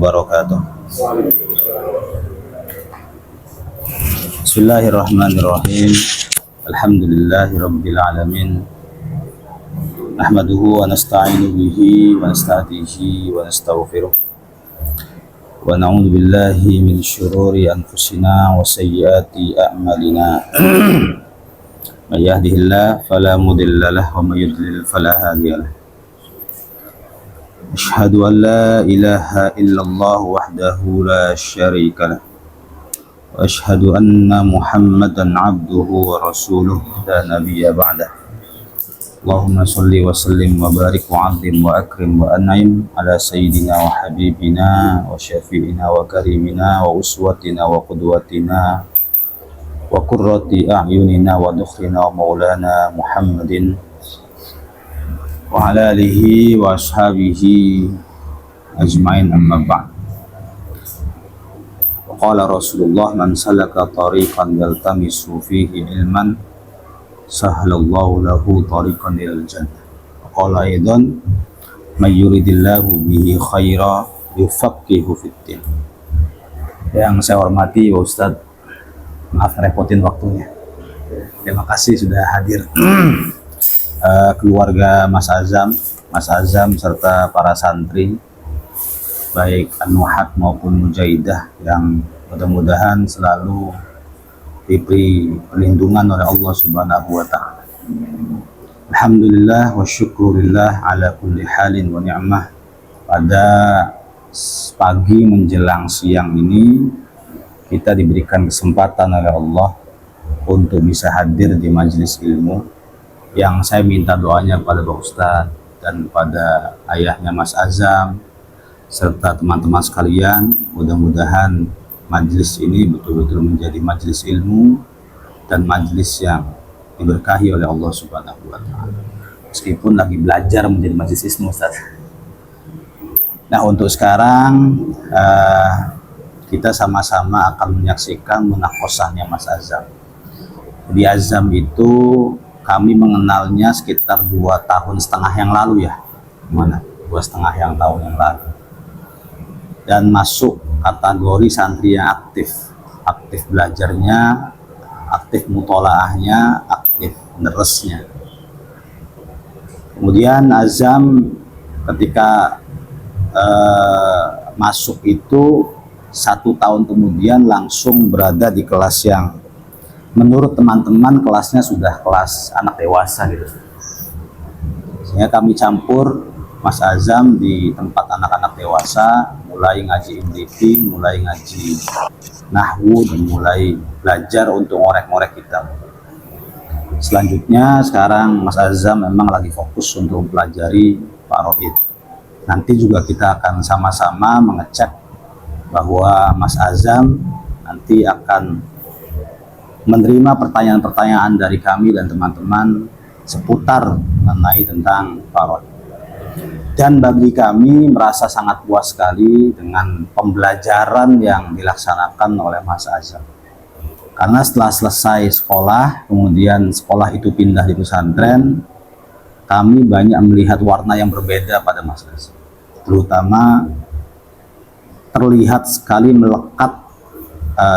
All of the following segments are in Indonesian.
wabarakatuh. Bismillahirrahmanirrahim. Alhamdulillahirabbil alamin. Nahmaduhu wa nasta'inu bihi wa nasta'dihi wa nastaghfiruh. Wa na'udzu billahi min syururi anfusina wa sayyiati a'malina. May yahdihillahu fala mudilla lahu wa may yudlil fala hadiya lahu. Asyhadu an la ilaha illallah wahdahu la syarika lah. Wa asyhadu anna Muhammadan abduhu wa rasuluh la nabiyya ba'dah. Allahumma shalli wa sallim wa barik wa 'azzim wa akrim wa an'im ala sayyidina wa habibina wa syafi'ina wa karimina wa uswatina wa qudwatina wa qurrati a'yunina wa dukhrina wa maulana Muhammadin wa ala alihi wa ashabihi ajmain, amma ba'd. Wa qala Rasulullah, man salaka tariqan yaltamisu fihi ilman sahhalallahu lahu tariqan ilal jannah. Wa qala aidan, may yuridillahu bihi khaira yufaqihu fiddin. Yang saya hormati Pak Ustadz, maaf repotin waktunya. Terima kasih sudah hadir. Keluarga Mas Azam serta para santri baik An-Nuhat maupun Mujahidah yang mudah-mudahan selalu diberi perlindungan oleh Allah Subhanahu wa ta'ala. Alhamdulillah wa syukurillah ala kulli halin wa ni'mah. Pada pagi menjelang siang ini kita diberikan kesempatan oleh Allah untuk bisa hadir di majelis ilmu, yang saya minta doanya pada Pak Ustadz dan pada ayahnya Mas Azam serta teman-teman sekalian. Mudah-mudahan majelis ini betul-betul menjadi majelis ilmu dan majelis yang diberkahi oleh Allah Subhanahu wa ta'ala. Meskipun lagi belajar menjadi majelis ilmu, Ustaz. Nah, untuk sekarang kita sama-sama akan menyaksikan munakosahnya Mas Azam. Di Azam itu kami mengenalnya sekitar 2,5 tahun yang lalu ya, 2,5 tahun yang lalu, dan masuk kategori santri yang aktif belajarnya, aktif mutolaahnya, aktif neresnya. Kemudian Azam ketika masuk itu 1 tahun kemudian langsung berada di kelas yang menurut teman-teman kelasnya sudah kelas anak dewasa gitu. Sehingga kami campur Mas Azam di tempat anak-anak dewasa, mulai ngaji MDP, mulai ngaji nahwu, dan mulai belajar untuk ngorek-ngorek kitab. Selanjutnya sekarang Mas Azam memang lagi fokus untuk mempelajari Faraid. Nanti juga kita akan sama-sama mengecek bahwa Mas Azam nanti akan menerima pertanyaan-pertanyaan dari kami dan teman-teman seputar mengenai tentang Faraid. Dan bagi kami merasa sangat puas sekali dengan pembelajaran yang dilaksanakan oleh Mas Azam. Karena setelah selesai sekolah, kemudian sekolah itu pindah di pesantren, kami banyak melihat warna yang berbeda pada Mas Azam. Terutama terlihat sekali melekat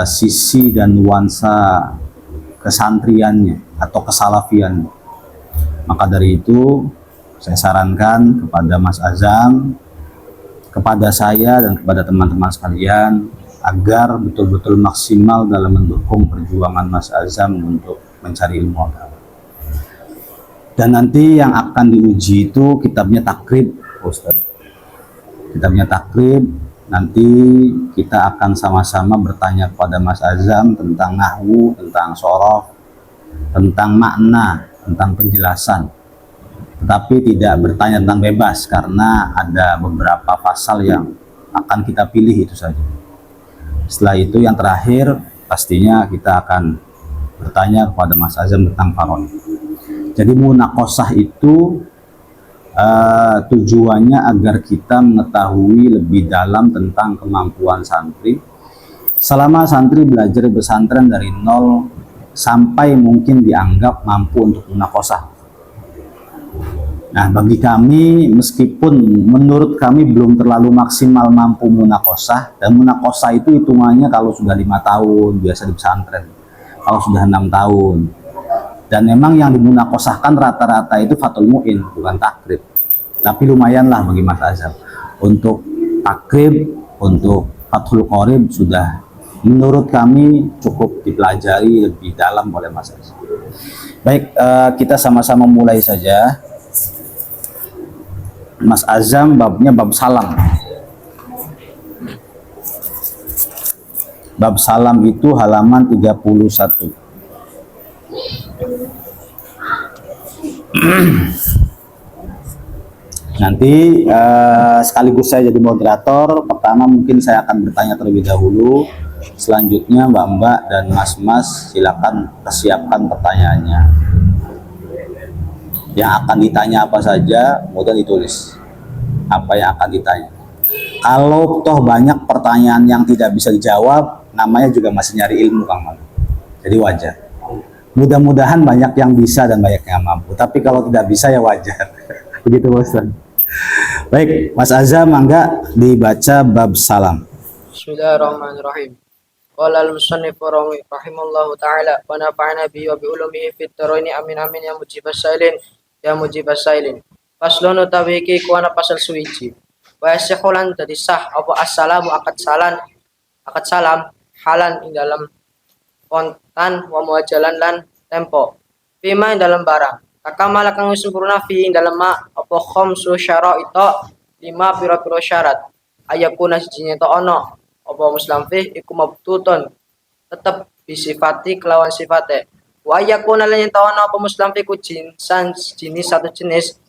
sisi dan nuansa kesantriannya atau kesalafiannya. Maka dari itu saya sarankan kepada Mas Azam, kepada saya dan kepada teman-teman sekalian agar betul-betul maksimal dalam mendukung perjuangan Mas Azam untuk mencari ilmu agama. Dan nanti yang akan diuji itu kitabnya takrib, Ustaz. Kitabnya takrib. Nanti kita akan sama-sama bertanya kepada Mas Azam tentang nahwu, tentang shorof, tentang makna, tentang penjelasan. Tetapi tidak bertanya tentang bebas, karena ada beberapa pasal yang akan kita pilih itu saja. Setelah itu yang terakhir pastinya kita akan bertanya kepada Mas Azam tentang Faraid. Jadi munakosah itu tujuannya agar kita mengetahui lebih dalam tentang kemampuan santri selama santri belajar pesantren dari nol sampai mungkin dianggap mampu untuk munakosah. Nah, bagi kami, meskipun menurut kami belum terlalu maksimal mampu munakosah, dan munakosah itu hitungannya kalau sudah 5 tahun, biasa di pesantren, kalau sudah 6 tahun. Dan memang yang dimunakosahkan rata-rata itu fatul mu'in, bukan takrib. Tapi lumayan lah bagi Mas Azam. Untuk takrib, untuk fathul qorib sudah menurut kami cukup dipelajari lebih dalam oleh Mas Azam. Baik, kita sama-sama mulai saja. Mas Azam babnya bab salam. Bab salam itu halaman 31. Nanti sekaligus saya jadi moderator. Pertama mungkin saya akan bertanya terlebih dahulu. Selanjutnya Mbak-mbak dan Mas-mas silakan persiapkan pertanyaannya. Yang akan ditanya apa saja, kemudian ditulis apa yang akan ditanya. Kalau toh banyak pertanyaan yang tidak bisa dijawab, namanya juga masih nyari ilmu, Kang Mal. Jadi wajar. Mudah-mudahan banyak yang bisa dan banyak yang mampu. Tapi kalau tidak bisa ya wajar. Begitu, Ustaz. Baik, Mas Azam, mangga dibaca bab salam. Bismillahirrahmanirrahim. Qala al-musannif rahimallahu ta'ala wa nafa'ana bihi wa bi ulumihi fit dharaini amin amin ya mujibas sailin ya mujibas sailin. Faslun utawi iki kuwana pasal suwiji. Wa yasihulan dadi sah apa assalamu akad salam halan ing dalam kontan wa muajalan lan tempo. Fima ing dalam barang. Kakamala kang sempurna fi ing dalam ma apa khamsu syaraita 5 pira-pira syarat. Ayakuna siji to ana apa muslim fi iku mabtutun tetep bisifati kelawan sifate. Wa yakuna lan yen ana apa muslim fi ku jenis satu jenis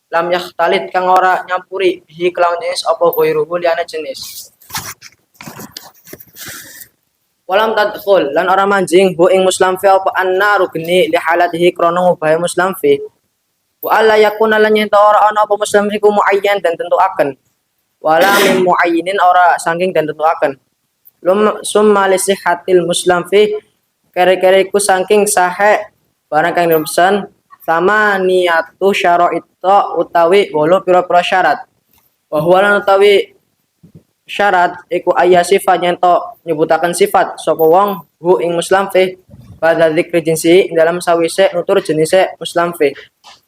lam yakhtalit kang ora nyampuri bihi kelawan jenis apa ghairuhu liyane jenis. Walam tadkhul lan ora manjing hu ing muslim fi apa annaru geni li halatihi krana ngubahe muslim fi. Wa alla yakuna lan yen ora ana apa muslim fi ku muayyan dan tentuaken. Wala min muayyinin ora saking dan tentuaken. Summa li sihhatil muslim fi kere-kere iku saking sahe barang kang dipesan sama niatu syara'ita utawi 8 pira-pira syarat. Wa huwa lan utawi syarat iku ayya sifat nyento nyebutaken sifat sapa wong hu ing muslim fi pada dzikri jinsi dalam sawise nutur jenise muslim fi.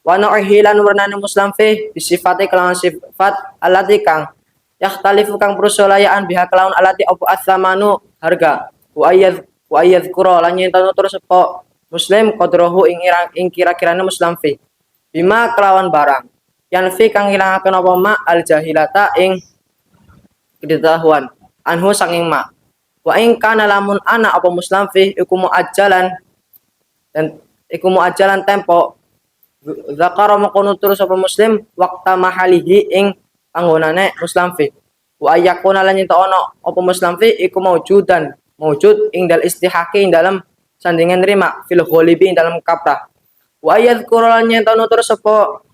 Wa na'ihi lan warnane muslim fi bisifate kelawan sifat alati kang yakhtalifu kang perusolayaan biha kelawan alati apa atsamanu harga wa ayyad qura lan yen terus sapa muslim qadrahu ing kira-kirane muslim fi bima kelawan barang yan fi kang ilangaken apa ma al jahilata ing kedetahuan anhu sanging ma wa ing kana lamun ana apa muslim fi iku muajjalan tempo zakara maqunu terus apa muslim waqta mahalihi ing panggonane muslim fi wa ayakuna lan yen ana apa muslim fi iku maujud ing dal istihaqi ing dalam sandingan nerima fil ghalibi ing dalam kaprah wa ayadhkuru lan yen ana terus apa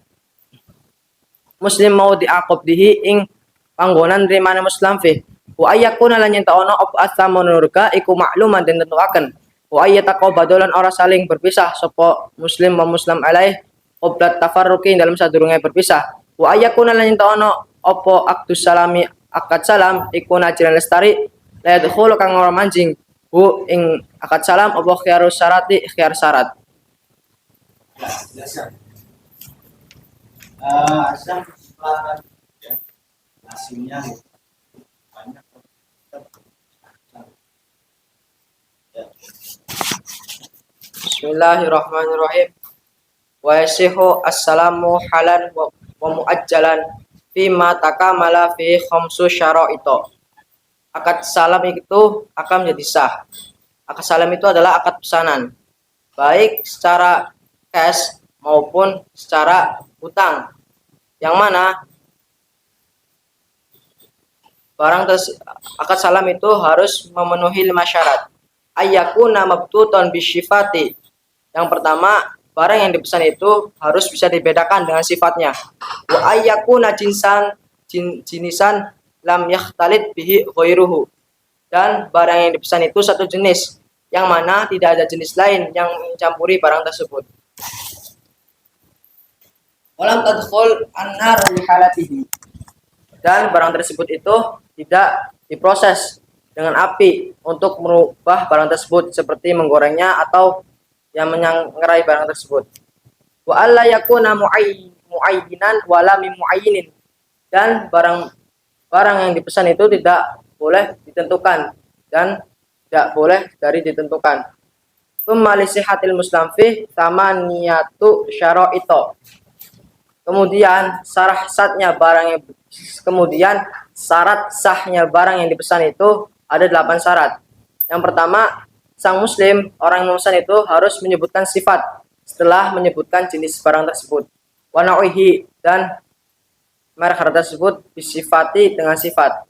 muslim mau diaqabdihi ing panggonan nerimane muslim fi wa ayakuna lan yen ana apa asamanurga iku makluman den tentuaken wa ayataqabadulan ora saling berpisah sapa muslim wa muslim alaih qabla tafarruqi dalam sadurunge berpisah wa ayakuna lan yen ana apa aktus salami akad salam iku najiran lestari la yadkhulu kang ora manjing hu ing akad salam apa khiyar syarat Azam silakan ya. Nasinya banyak. Bismillahirrahmanirrahim. Wa yasihu assalamu halan wa muajjalan fima takamala fi khamsu syara'ita. Akad salam itu akan menjadi sah. Akad salam itu adalah akad pesanan, baik secara cash maupun secara hutang. Yang mana akad salam itu harus memenuhi 5 syarat. Ayyakuna mabtuton bisyifati. Yang pertama, barang yang dipesan itu harus bisa dibedakan dengan sifatnya. Wa ayyakuna jinisan lam yakhtalit bihi ghairuhu. Dan barang yang dipesan itu satu jenis, yang mana tidak ada jenis lain yang mencampuri barang tersebut. Walam tadkhul an-nar li halatihi. Dan barang tersebut itu tidak diproses dengan api untuk merubah barang tersebut seperti menggorengnya atau yang menyangrai barang tersebut. Wa alla yakuna muayyinan wala min muayyinin. Dan barang yang dipesan itu tidak boleh ditentukan dan tidak boleh dari ditentukan. Tsumma li sihhatil muslim fi tamaniyatu syara'ito. Kemudian syarat sahnya barang yang dipesan itu ada 8 syarat. Yang pertama, sang muslim, orang yang memesan itu harus menyebutkan sifat setelah menyebutkan jenis barang tersebut. Wa nau'ihi, dan merek harga tersebut disifati dengan sifat.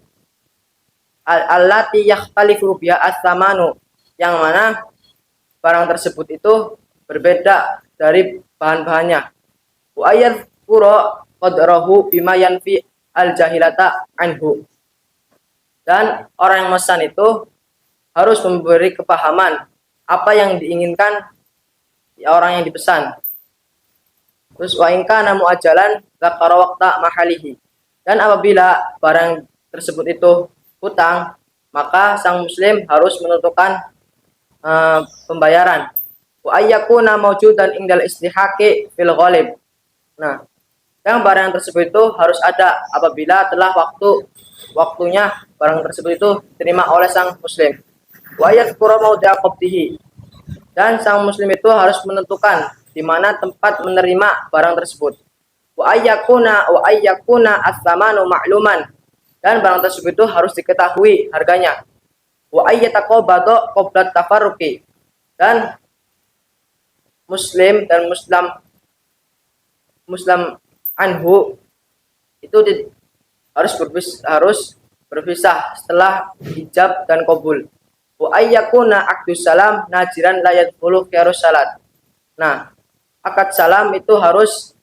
Allati yakhtalifu biha ats-tsamanu, yang mana barang tersebut itu berbeda dari bahan-bahannya. Wa ayat pura qadrahu bima yanfi al-jahilata anhu. Dan orang yang memesan itu harus memberi kepahaman apa yang diinginkan orang yang dipesan. Terus wa in kana muajalan dzakara waqta mahalihi. Dan apabila barang tersebut itu hutang, maka sang muslim harus menentukan pembayaran. Wa ayyakuna mawjudan indal istihaqi fil ghalib. Nah, yang barang tersebut itu harus ada apabila telah waktunya barang tersebut itu diterima oleh sang muslim. Wa yadhkuru mawdi'a qabdihi. Dan sang muslim itu harus menentukan di mana tempat menerima barang tersebut. Wa ayyakuna ats-tsamanu ma'luman. Dan barang tersebut itu harus diketahui harganya. Wa ayyataqabadu qabla tafarruqi. Dan muslim anhu itu harus berpisah setelah ijab dan qabul. Wa ayyakuna aqdus salam najiran la yadkhulu khairu salat. Nah, akad salam itu harus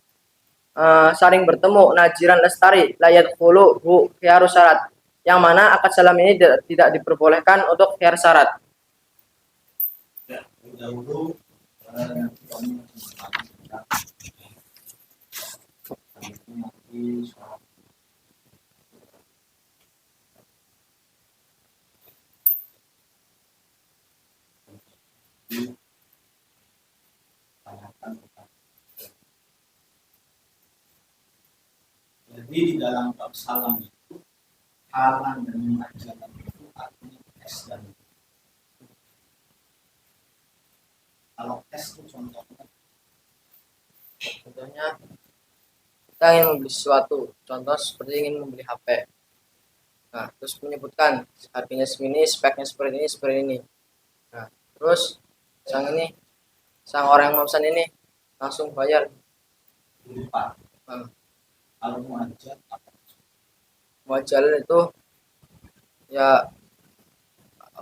saling bertemu, najiran lestari la yadkhulu khairu salat. Yang mana akad salam ini tidak diperbolehkan untuk khair syarat. Ya, dahulu jadi di dalam bab salam itu halan dan muajalah itu artinya tes dan kalau tes itu contohnya Kita ingin membeli sesuatu, contoh seperti ingin membeli HP. Nah, terus menyebutkan harganya segini, speknya seperti ini. Nah, terus sang orang yang memesan ini langsung bayar. lupa. Kalau muajal apa? Muajal itu ya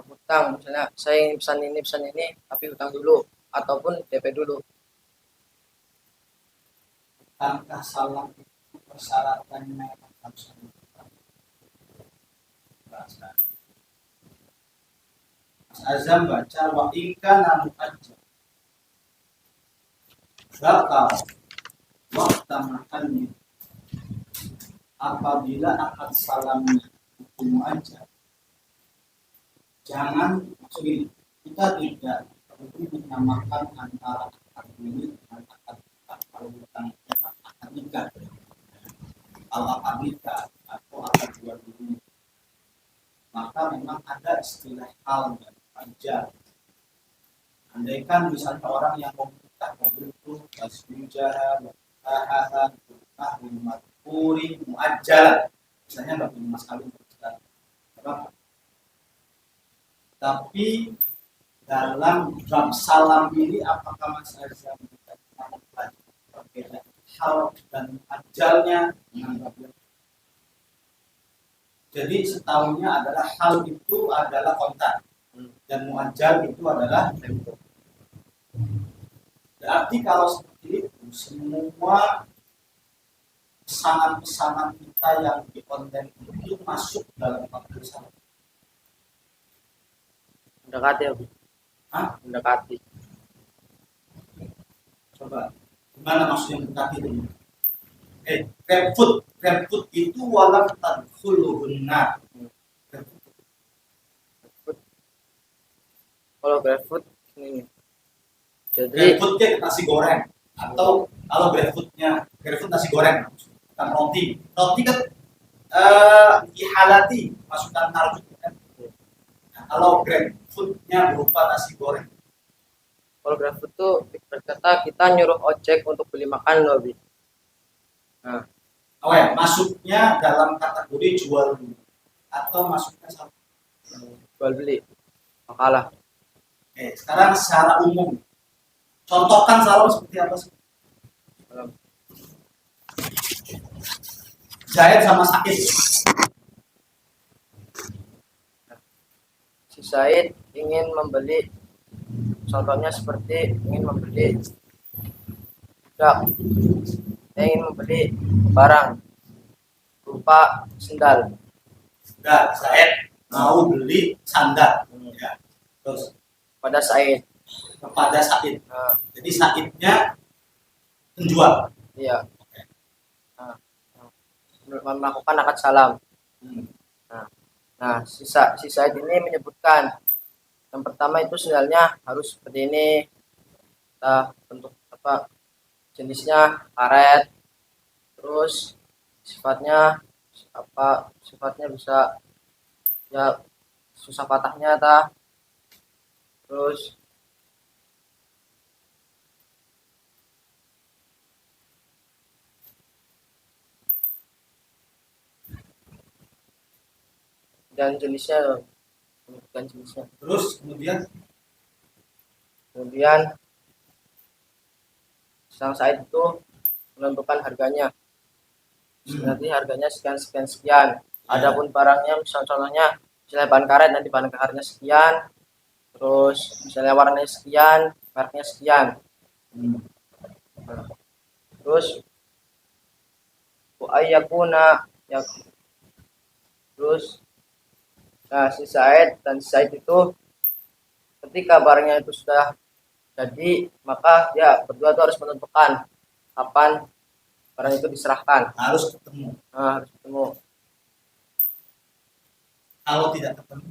hutang, misalnya saya ingin pesan ini tapi hutang dulu ataupun DP dulu. Bukankah salam itu persyaratannya harus bahasa. Mas Azam baca wa ika namu aja. Bakal waktu makannya apabila akad salamnya hukum aja. Jangan maksudnya kita tidak perlu menyamakan antara akad ini dengan akad kalau bukan akad nikah. Kalau akad nikah atau akad jual beli, maka memang ada istilah hal dan aja. Andaikan misalnya orang yang meminta begitu tasbijah, tahahan, tahlimat, puri, muajjalan, misalnya bagi Mas Kawin berapa? Tapi dalam bab salam ini apakah Mas Azam berbeda hal dan ajalnya dengan bab. Jadi setahunya adalah hal itu adalah kontak dan muajjal itu adalah tempo. Berarti kalau seperti itu semua pesanan-pesanan kita yang di konten itu masuk dalam faktor salam. Mendekati ya, mendekati. Coba gimana maksudnya mendekati itu? GrabFood itu walam tadkhuluhunna. Kalau GrabFood ini. Jadi GrabFood-nya nasi goreng atau kalau GrabFood nasi goreng bukan roti. Roti kan ihalati masukan tarjuk kan. Nah, kalau GrabFood-nya berupa nasi goreng. kalau GrabFood tuh berkata kita nyuruh ojek untuk beli makan loh, Bi. Nah, Oh ya, masuknya dalam kategori jual beli atau masuknya sama. jual beli. Makalah. Sekarang secara umum, contohkan salam seperti apa sih? Zahid sama Sakit. Si Said ingin membeli, contohnya seperti ingin membeli budak. Dia ingin membeli barang berupa sendal. Nah, Zahid mau beli sandal. Ya. Terus Pada Said. kepada Sakit. Nah, Jadi Sakitnya penjual. iya. Nah, melakukan akad salam. Nah, si Said ini menyebutkan yang pertama itu sendalnya harus seperti ini. Kita bentuk apa? Jenisnya karet. Terus sifatnya apa? Sifatnya bisa ya susah patahnya ta. Terus dan jenisnya menyebutkan jenisnya. Terus kemudian sang Said itu menentukan harganya. Nanti harganya sekian. Adapun barangnya contohnya misalnya bahan karet, nanti bahan karetnya sekian. Terus misalnya warnanya sekian, mereknya sekian. Terus ayakuna ya. Terus nah si Said itu ketika barangnya itu sudah jadi, maka ya berdua itu harus menentukan kapan barang itu diserahkan. harus ketemu. Nah, harus ketemu. Kalau tidak ketemu,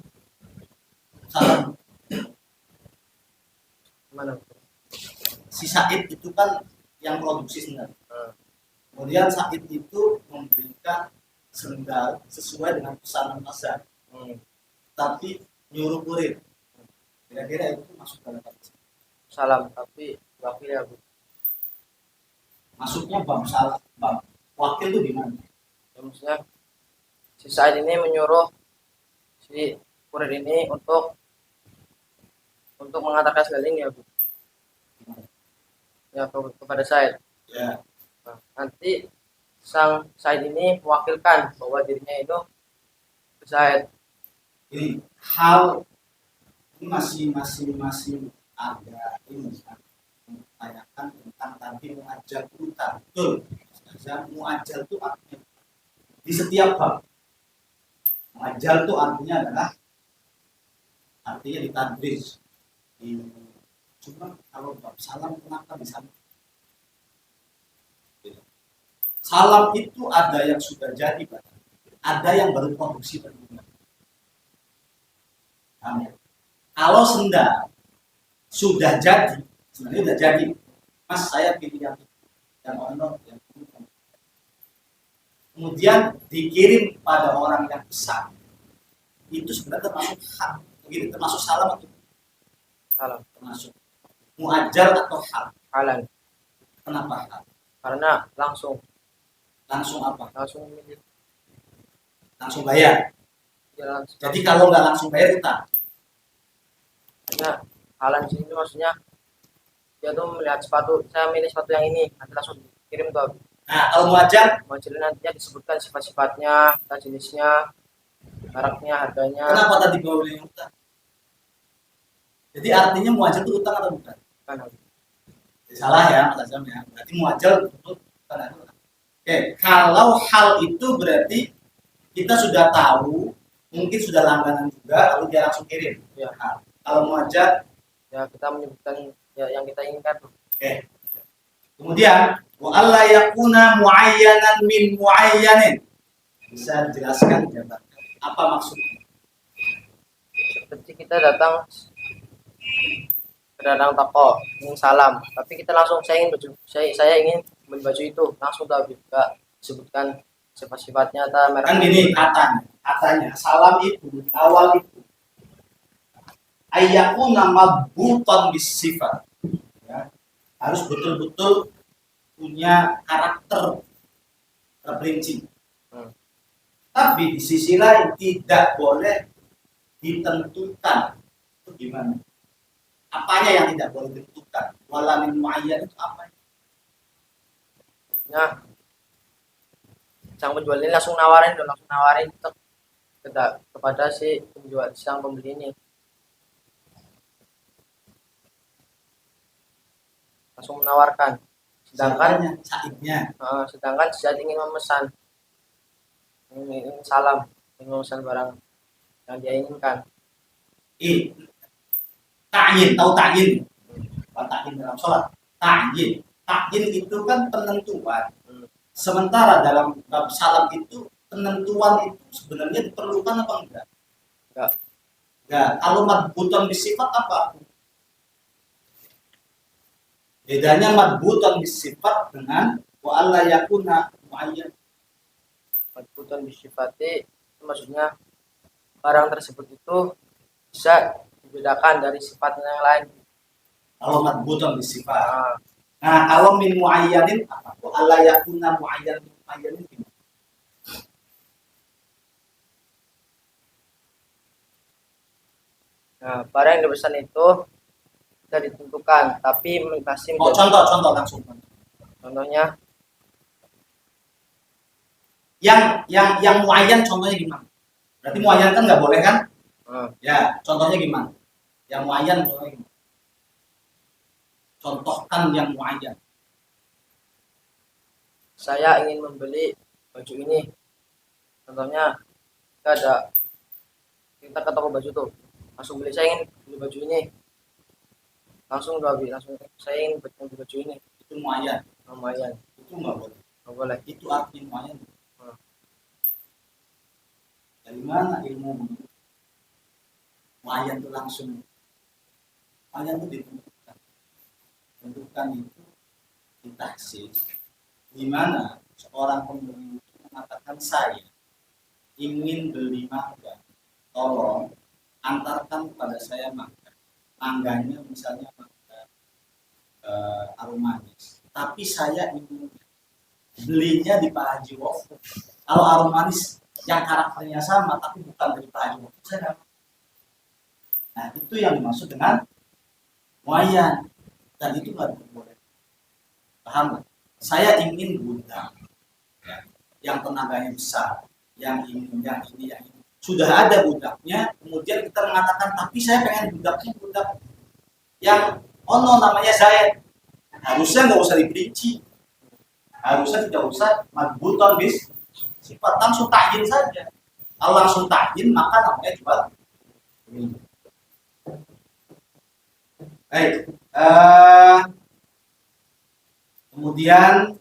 salam. Mana? Si Said itu kan yang produksi sendal. Kemudian Said itu memberikan sendal sesuai dengan pesanan pasar. Tapi nyuruh kurir. Kira-kira itu masuk dalam kategori Salam, tapi wakil ya, Bu. masuknya bab salah, bab wakil itu di mana? Ya, maksudnya si Said ini menyuruh si kurir ini untuk mengantarkan sendal ini ya, Bu. Ya, kepada Said. Ya. Nah, nanti sang Said ini mewakilkan bahwa dirinya itu ke Said. Ini hal ini masih ada ini tanyakan tentang tadi muajal utang. Betul. Muajal itu artinya di setiap bab. Muajal itu artinya adalah artinya ditadris. Cuma kalau bab salam kenapa di sana? Salam itu ada yang sudah jadi, Pak. Ada yang baru produksi baru. Kalau sendal sudah jadi, sebenarnya sudah jadi, Mas saya pilih yang ono, yang kemudian dikirim pada orang yang besar, itu sebenarnya termasuk hak, begitu termasuk salam atau Salam. termasuk muajal atau hal. Halan. Kenapa hal? Karena langsung Apa? langsung memilih. Langsung bayar. Ya, langsung. Jadi kalau nggak langsung bayar utang. Karena halan sini maksudnya dia tuh melihat sepatu, saya milih sepatu yang ini, nanti langsung kirim ke Nah, kalau muajal, nantinya disebutkan sifat-sifatnya, jenisnya, mereknya, harganya. kenapa tadi bawa beli utang? Jadi artinya muajal itu utang atau bukan? Kan, Salah ya, Mas Azam ya. Berarti muajal itu bukan utang. Oke, kalau hal itu berarti kita sudah tahu, mungkin sudah langganan juga, lalu dia langsung kirim. Ya. Nah, kalau muajal, ya kita menyebutkan ya yang kita inginkan. oke. Kemudian wa alla yakuna muayyanan min muayyanin. Bisa jelaskan jawaban. Apa maksudnya? Seperti kita datang toko ingin salam, tapi kita langsung saya ingin beli baju itu, langsung tidak sebutkan sifat-sifatnya atau merek. Kan gini katanya salam itu di awal itu ayyakuna madbutan bisifat, ya, harus betul-betul punya karakter terperinci. Tapi di sisi lain tidak boleh ditentukan. Itu gimana? Apanya yang tidak boleh ditentukan? Wala min muayyan itu apa? Nah, sang penjual ini langsung nawarin kepada si penjual, sang pembeli ini. Langsung menawarkan. Sedangkan si Zaid ingin memesan, ingin salam, ingin memesan barang yang dia inginkan. Ta'yin, tahu ta'yin? Ta'yin dalam sholat. Ta'yin itu kan penentuan. Sementara dalam bab salam itu penentuan itu sebenarnya diperlukan apa enggak? Enggak. Kalau madbuton bisifat apa? Bedanya madbuton bisifat dengan wa alla yakuna muayyan. Madbuton bisifati itu maksudnya barang tersebut itu bisa dibedakan dari sifat yang lain. Kalau madbuton bisifat. Nah, kalau min muayyanin apa? Wa alla yakuna muayyanin gimana? Nah, barang yang dipesan itu sudah ditentukan, tapi masih contoh langsung. Contohnya yang muayyan contohnya gimana? Berarti muayyan kan nggak boleh kan? Ya, contohnya gimana? Yang muayyan contohnya gimana? Contohkan yang muayyan. Saya ingin membeli baju ini. Contohnya kita ke toko baju tuh, langsung beli, saya ingin beli baju ini. Langsung saya ingin beli baju ini. Itu muayyan. Muayyan. Itu nggak boleh. Nggak boleh. Itu arti muayyan. Dari mana ilmu muayyan itu langsung? Muayyan itu ditentukan itu ditahsis. Di mana seorang pembeli itu mengatakan saya ingin beli mangga, tolong antarkan kepada saya mangga. Mangganya misalnya mangga aromanis, tapi saya ingin belinya di Pak Haji Wofo. Kalau aromanis yang karakternya sama tapi bukan dari Pak Haji Wofo, saya dapat. Nah, itu yang dimaksud dengan muayyan, dan itu nggak boleh. Paham? Saya ingin gudang, ya, yang tenaganya besar, yang ini. Sudah ada budaknya, kemudian kita mengatakan, tapi saya pengen budak yang namanya Zaid. Harusnya nggak usah diperinci, harusnya tidak usah madbuton bis sifat, langsung ta'yin saja. Kalau langsung ta'yin maka namanya jual. Baik. Kemudian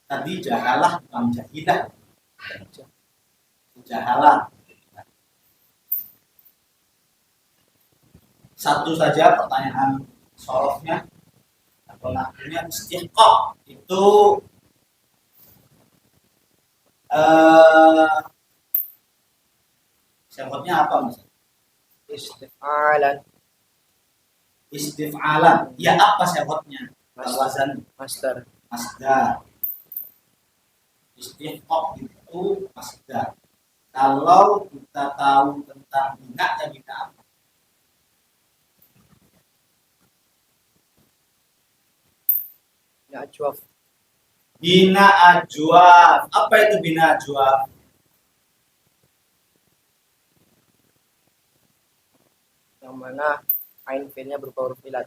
tadi jahalah bukan jahilah. Jahalah. Satu saja pertanyaan solofnya atau nahwunya, istiqaq itu sebutnya apa Mas? Istif'alan. Ya, apa sebutnya? Wazan Masdar. Istiqaq itu masdar. Kalau kita tahu tentang bina, ya bina apa? Bina ajwaf. Bina ajwaf. Apa itu bina ajwaf? Yang mana ain fiilnya berupa huruf ilat.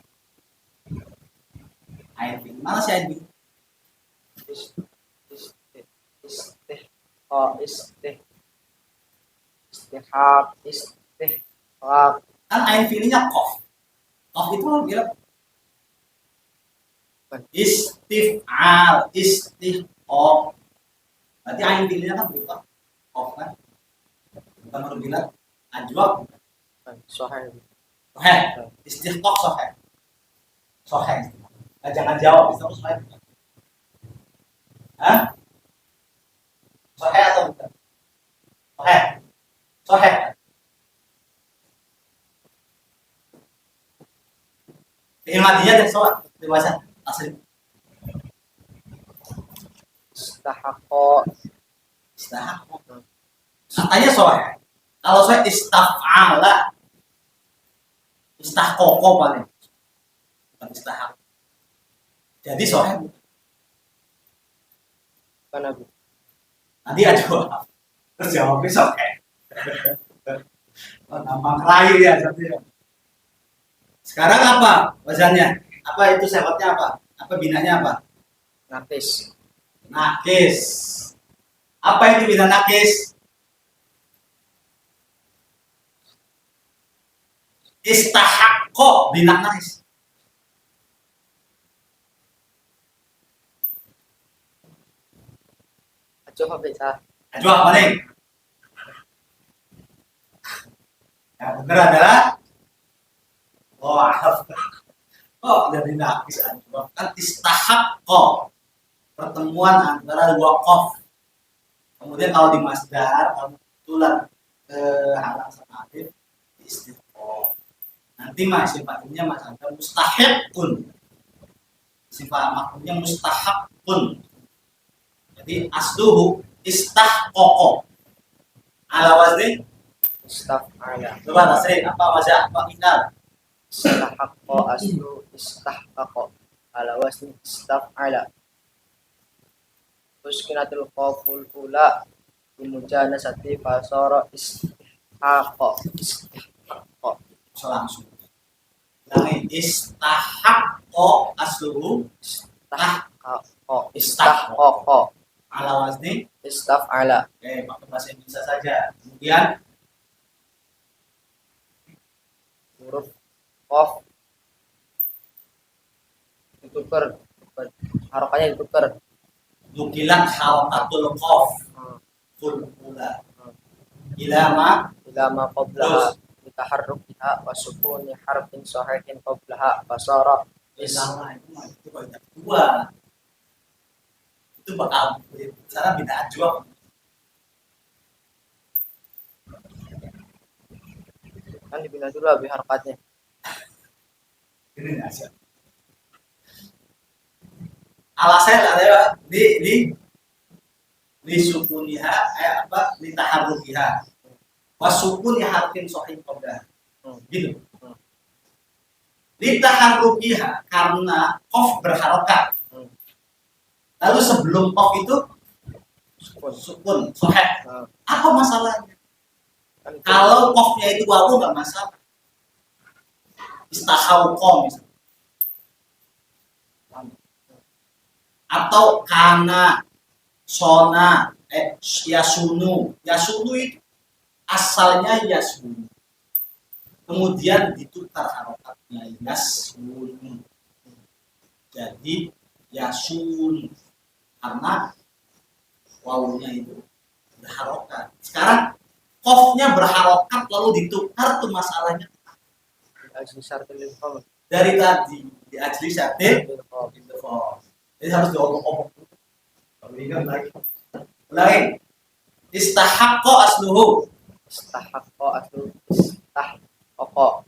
Ain fiil. Mana sih ain fiil? Istihab. Kan ain fiilnya qaf. Qaf itu harus bilang istif'al, istiqoq. Berarti ain fi'ilnya kan bukan qaf kan? Bukan harus bilang ajwab. Sahih. Sahih. Istiqoq sahih. Sahih. Jangan jawab, itu sahih. Hah? Sahih atau bukan? Sahih. Sahih. Fi'il madiyah dan sholat di bahasa asli. Istahaqqa. Istahaqqa. Katanya sahih. Kalau saya istaf'ala. Istahqaqqa paling. Bukan istahaq. Jadi sahih. Kan aku. Nanti aja terus jawabnya sahih. Gampang kelayu ya satunya. Sekarang apa wazannya? Apa itu syaratnya apa? Apa binanya apa? Nakis. Nakis. Apa itu bina nakis? Istahaqqo bina nakis. Coba bisa. Jawab paling. Yang benar adalah jadi nakis ajwab kan istahaqqo. Pertemuan antara dua qaf. Kemudian kalau di masdar kalau tulang halang sama alif istiqoq. Nanti isim fa'ilnya mas ada mustahiqun. Isim fa'ilnya mustahaqqun. Jadi asluhu istahqaqa. Ala wazni Istaf'ala. coba tasrif apa wajah apa inal? Istahaqqa aslu istahqaqa. Ala wasni istaf'ala. Uskinatul qaful ula bimujanasati fasara istihaqqa. Istihaqqa. Langsung. Ulangi istahaqqa asluhu Istahqaqa. ala wazni. Istaf'ala. Oke, pakai bahasa Indonesia saja. Kemudian Huruf qaf ditukar. Harokanya ditukar. nukilat harakatul qaf ful ula ila ma Ila ma qablaha bitaharrukiha wa sukuni harfin sahihin qablaha fasara misalnya itu banyak dua itu bakal cara bina ajwab kan dibina dulu habis harokatnya. ini aja alasan adalah di sukuniha apa di taharrukiha wasukuni harfin sahih qabla gitu di taharrukiha karena qaf berharokat lalu sebelum qaf itu sukun sahih apa masalahnya kalau qafnya itu wawu nggak masalah istahauqa misalnya atau kana sona yasunu itu asalnya yasunu kemudian ditukar harokatnya yasunu jadi yasun karena wawunya itu berharokat sekarang qafnya berharokat lalu ditukar tuh masalahnya dari tadi di ajli syartil jadi harus diobok-obok kalau ingat lagi lain istahaqqa asluhu istahaqqa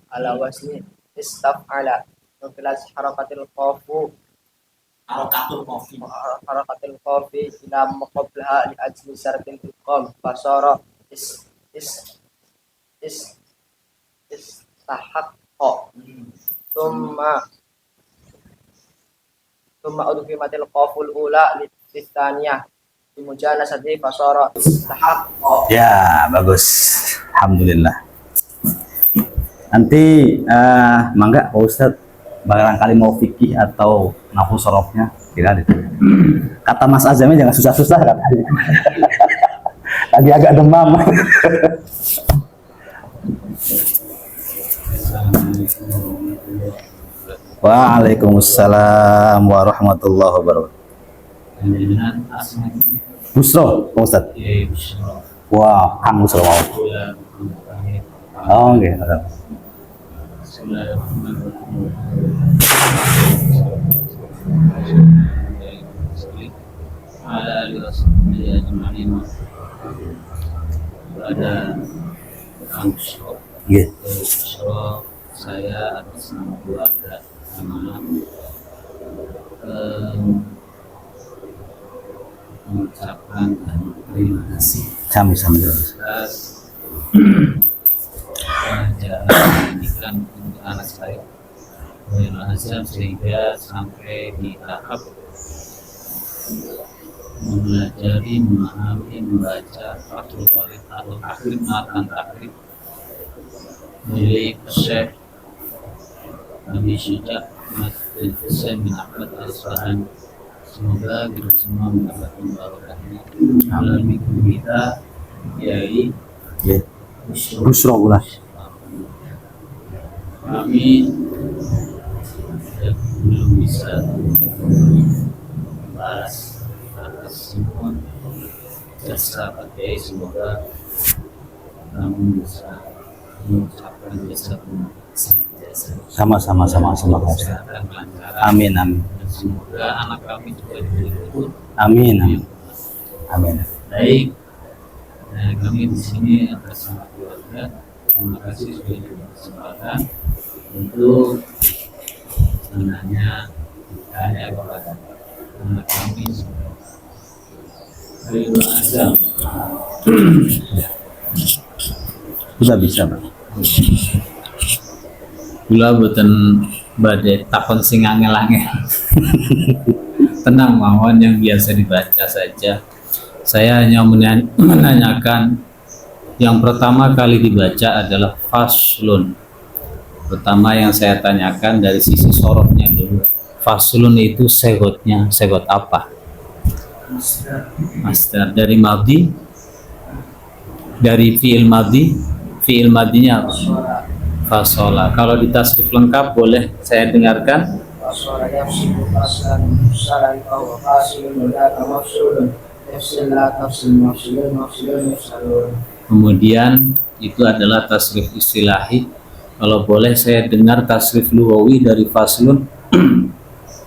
ala wasni istaf'ala nukilas harakatil qafu harakatul qafi harakatil qafi ila maqablaha li ajli syartil iqam fasara istahaqqa Thumma udhimatil qaful ula litaniyah bimujanasati fasara istahaqqa. ya bagus alhamdulillah nanti mangga Pak Ustadz barangkali mau fikih atau nahwu sorofnya tidak itu kata Mas Azamnya jangan susah-susah katanya lagi agak demam Waalaikumsalam warahmatullahi wabarakatuh. Dengan asma Busro, Pak Ustadz. Kiai Busro. Wah, Kang Busro mau. Bulan terakhir. Oh, oke. Ada alias dia teman ada Kang Busro. Iya. Busro, saya atas nama keluarga amanah mengucapkan terima kasih Sami-sami. atas pelajaran pendidikan untuk anak saya Khairul Azam sehingga sampai di tahap mempelajari, memahami, membaca Fathul Walid atau takrib makan takrib milik Syekh Nabi Syuja Masjid Hussein bin Ahmad Al-Asfahani. Semoga kita semua mendapatkan barokahnya melalui guru kita Kiai Iya. Busro pula. Kami belum bisa membalas atas semua jasa Pak Kiai. Semoga kami bisa mengucapkan jasa Sama-sama Pak Ustadz. kesehatan kelancaran. Amin, amin. Dan semoga anak kami juga diberi Amin, amin. Amin. baik. Nah, kami di sini atas nama keluarga terima kasih sudah diberi kesempatan untuk menanya kepada anak kami Khairul Azam. Sudah bisa, Pak. Gula boten badai takon sing angel-angel. Tenang mawon, yang biasa dibaca saja. Saya hanya menanyakan yang pertama kali dibaca adalah faslun. Pertama yang saya tanyakan dari sisi sorotnya dulu. Faslun itu segotnya, segot apa? Masdar dari madhi, dari fi'il madhi, fi'il madhinya apa? Fasola. Kalau di tasrif lengkap boleh saya dengarkan. Fasola yafsilu faslan musalan bahwa fasilun wadaka mafsulun yafsil la tafsil mafsilun mafsilun yafsalun. Kemudian itu adalah tasrif istilahi. Kalau boleh saya dengar tasrif lugawi dari faslun.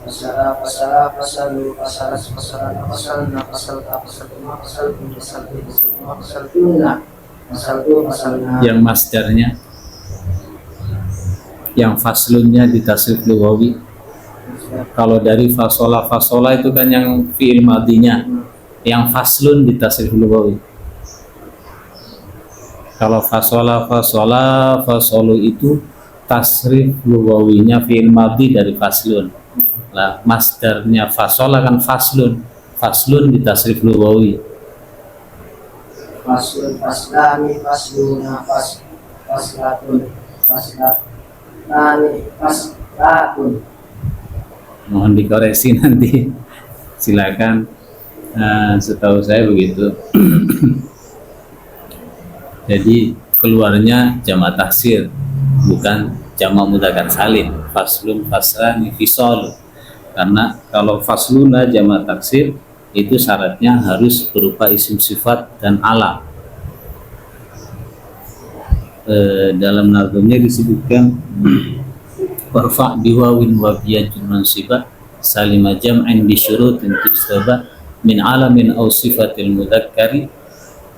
Fasala fasalu fasalas fasalan fasalna fasalta fasaltuma fasaltum fasalti fasaltuma fasaltuna fasaltu fasalna. Yang masdarnya, yang faslunnya di tasrif lugawi. Kalau dari fasola itu kan yang fi'il madinya, yang faslun di tasrif lugawi. Kalau fasolu itu tasrif lugawinya fi'il madi dari faslun. Lah masdarnya fasola kan faslun di tasrif lugawi. Faslun faslani fasluna faslatun faslatani faslatun. Mohon dikoreksi nanti. Silakan. Setahu saya begitu. Jadi keluarnya jamak taksir, bukan jamak mudzakkar salim. Faslun faslani fisal. Karena kalau fasluna jamak taksir itu syaratnya harus berupa isim sifat dan alam. Dalam nazmnya disebutkan warfa biwawin wa biyajun mansibah salima jam'in bi syurutin tustaba min alamin aw sifatil mudzakkari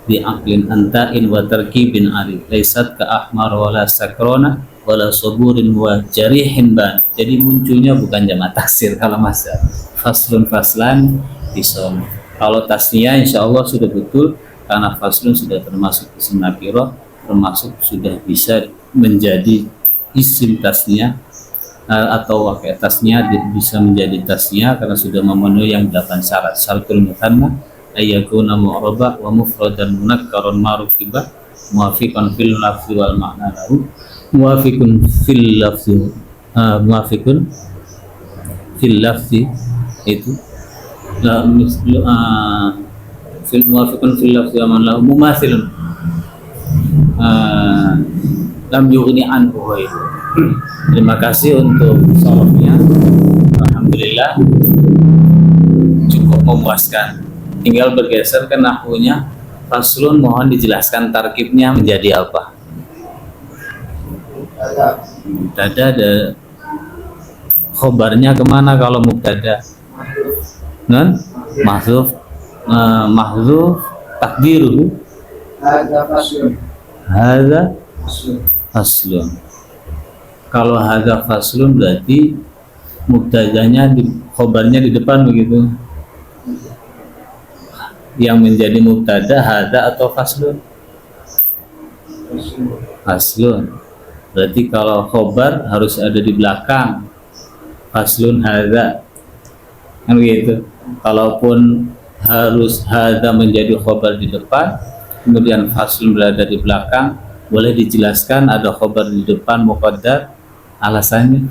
bi aqlin anta'in wa tarkibin ari laysat ka ahmar wala sakrona wala saburin wa jarihin ban. Jadi munculnya bukan jamak taksir kalau masa faslun faslan isom. Kalau tasniyah insyaallah sudah betul karena faslun sudah termasuk isim nakirah, termasuk sudah bisa menjadi isim tasniyah atau wakil tasniyah bisa menjadi tasniyah karena sudah memenuhi yang 8 syarat. Syaratul mutanna ayyakuna mu'raba wa mufradan munakkaran ma'rufibah muwafiqan fil lafzi wal ma'na lahu muwafiqun fil lafzi muwafiqun fil lafzi itu fil muwafiqun fil lafzi wa ma'na lahu mumathilun lam yughni anhu ghairu. Terima kasih untuk soalnya. Alhamdulillah cukup memuaskan. Tinggal bergeser ke nahwunya. Faslun, mohon dijelaskan tarkibnya menjadi apa? Mubtada ada khobarnya kemana kalau mubtada? Non mahzuf, mahzuf takdiruhu hadza faslun. Kalau hadza faslun berarti mubtadanya khobarnya di depan begitu. Yang menjadi mubtada hadza atau faslun? Faslun. Berarti kalau khobar harus ada di belakang. Faslun hadza. Kan begitu. Kalaupun harus hadza menjadi khobar di depan, kemudian faslun berada di belakang, boleh dijelaskan ada khobar di depan muqaddar, alasannya?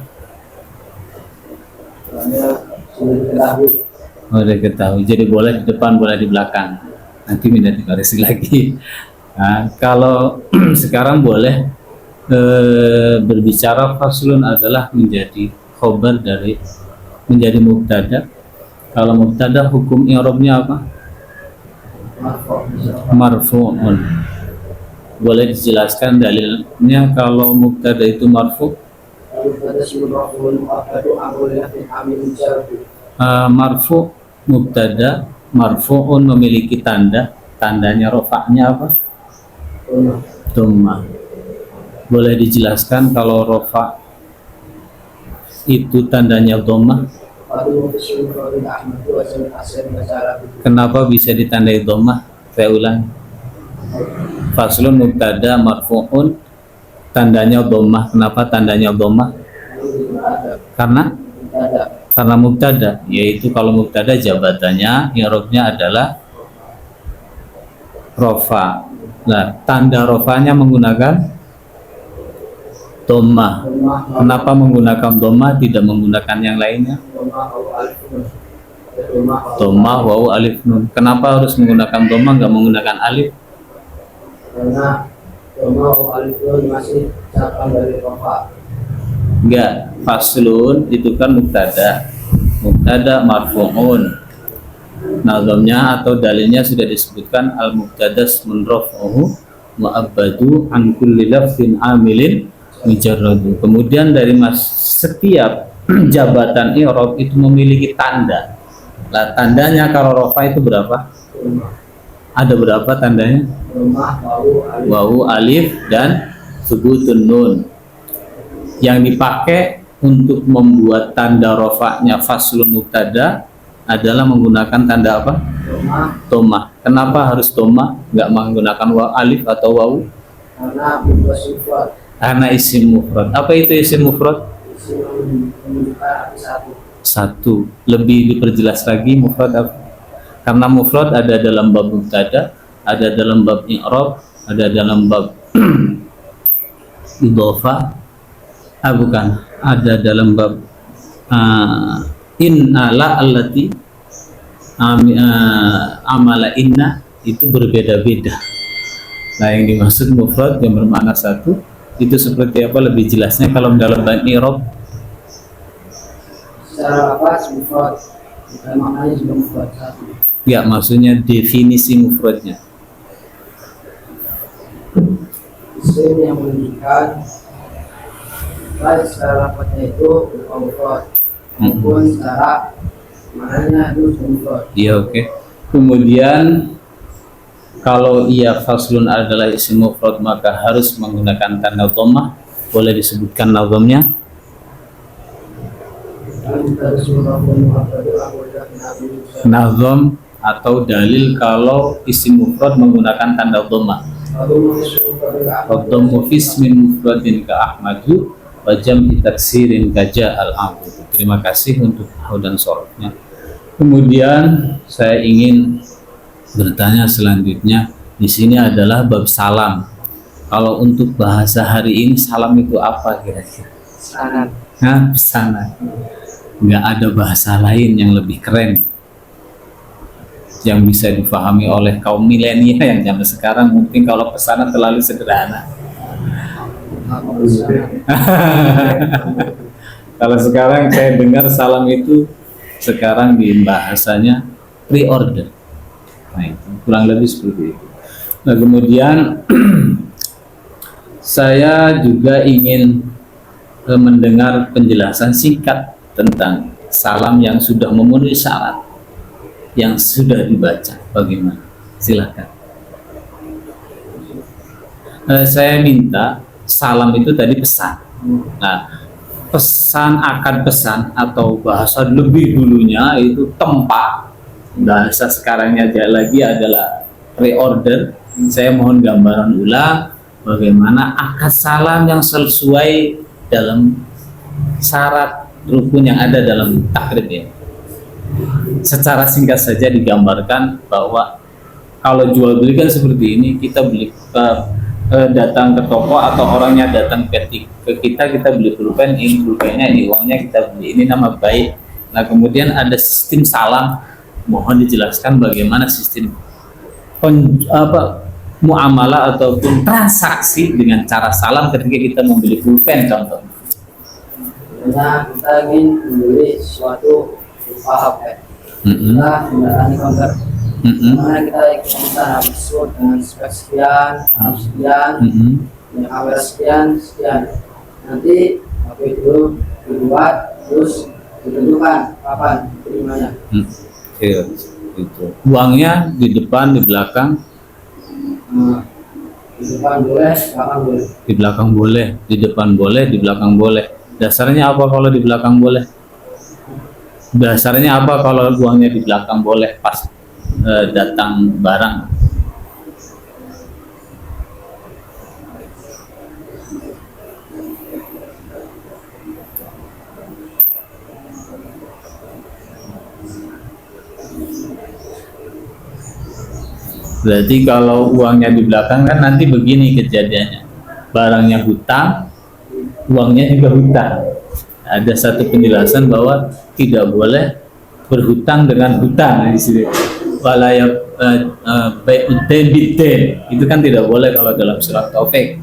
Udah ketahui. Jadi boleh di depan, boleh di belakang. Nanti minta dikoreksi lagi. Nah, kalau sekarang boleh berbicara faslun adalah menjadi khobar dari menjadi mubtada. Kalau mubtada hukum i'rabnya apa? Marfu'un. Boleh dijelaskan dalilnya kalau mubtada itu marfu'? Marfu' mubtada marfu'un memiliki tandanya rofaknya apa? Dhammah. Boleh dijelaskan kalau rofa itu tandanya dhammah? Kenapa bisa ditandai dhammah? Saya ulang. Faslun mubtada marfu'un tandanya dhammah. Kenapa tandanya dhammah? Karena mubtada, yaitu kalau mubtada jabatannya i'rabnya adalah rofa. Nah, tanda rofanya menggunakan dhammah. Kenapa menggunakan dhammah, tidak menggunakan yang lainnya? Dhammah wawu alif nun. Kenapa harus menggunakan dhammah, nggak menggunakan alif? Karena dhammah wawu alif nun masih cabang dari rofa. Enggak, faslun itu kan mubtada marfu'un. Nazamnya atau dalilnya sudah disebutkan al mubtada ismun raf'uhu mu'abbadu an kulli lafzin amilin mujarradu. Kemudian dari setiap jabatan i'rab itu memiliki tanda. Lah tandanya kalau rafa itu berapa? Ada berapa tandanya? Wawu alif dan subutun nun. Yang dipakai untuk membuat tanda rofaknya faslun mubtada adalah menggunakan tanda apa? Dhammah. Kenapa harus dhammah? Nggak menggunakan alif atau wawu? Karena isim mufrad. Apa itu isim mufrad? Satu. Lebih diperjelas lagi mufrad apa? Karena mufrad ada dalam bab mubtada, ada dalam bab i'rab, ada dalam bab idhofah. Bukan, ada dalam bab inna la allati amala inna, itu berbeda-beda. Nah, yang dimaksud mufrad yang bermakna satu itu seperti apa lebih jelasnya kalau dalam bab i'rab? Secara lafaz mufrad, maknanya juga mufrad satu. Ya, maksudnya definisi mufradnya. Isim yang menunjukkan baik secara lafaznya itu mufrad maupun secara maknanya itu mufrad. Iya, oke. Kemudian kalau ia faslun adalah isim mufrad maka harus menggunakan tanda dhammah. Boleh disebutkan nazamnya? Nazam atau dalil kalau isim mufrad menggunakan tanda dhammah. Dhammu fismin mufradin ka ahmadu wa jam'i taksirin kaja al-abu. Terima kasih untuk hau dan sorotnya. Kemudian saya ingin bertanya selanjutnya. Di sini adalah bab salam. Kalau untuk bahasa hari ini salam itu apa kira-kira? Pesanan. Nah, pesanan. Nggak ada bahasa lain yang lebih keren yang bisa dipahami oleh kaum milenial yang zaman sekarang. Mungkin kalau pesanan terlalu sederhana. Kalau sekarang saya dengar salam itu sekarang di bahasanya pre-order. Nah, itu kurang lebih seperti itu. Nah, kemudian saya juga ingin mendengar penjelasan singkat tentang salam yang sudah memenuhi syarat yang sudah dibaca. Bagaimana? Silakan. Saya minta salam itu tadi pesan. Nah, pesan akan pesan atau bahasa lebih dulunya itu tempa. Bahasa sekarangnya lagi adalah pre-order. Saya mohon gambaran ulang bagaimana akad salam yang sesuai dalam syarat rukun yang ada dalam takrib ya. Secara singkat saja digambarkan bahwa kalau jual beli kan seperti ini, kita beli datang ke toko atau orangnya datang ke kita beli pulpen, ini pulpennya, ini uangnya kita beli, ini nama baik. Nah, kemudian ada sistem salam, mohon dijelaskan bagaimana sistem muamalah ataupun transaksi dengan cara salam ketika kita membeli pulpen contoh. Misalnya kita ingin membeli sesuatu berupa HP, kita mendatangi counter, mana kita habis dengan spek sekian, harus sekian, dengan kamera sekian, nanti HP itu dibuat, terus ditentukan kapan terimanya. Iya, itu. Uangnya di depan, di belakang. Di depan boleh, belakang boleh. Di belakang boleh, di depan boleh, di belakang boleh. Dasarnya apa kalau di belakang boleh? Dasarnya apa kalau uangnya di belakang boleh pas datang barang? Berarti kalau uangnya di belakang kan nanti begini kejadiannya. Barangnya hutang, uangnya juga hutang. Ada satu penjelasan bahwa tidak boleh berhutang dengan hutang di sini. Walaya bai'udain biddain. Itu kan tidak boleh kalau dalam surat Taufik.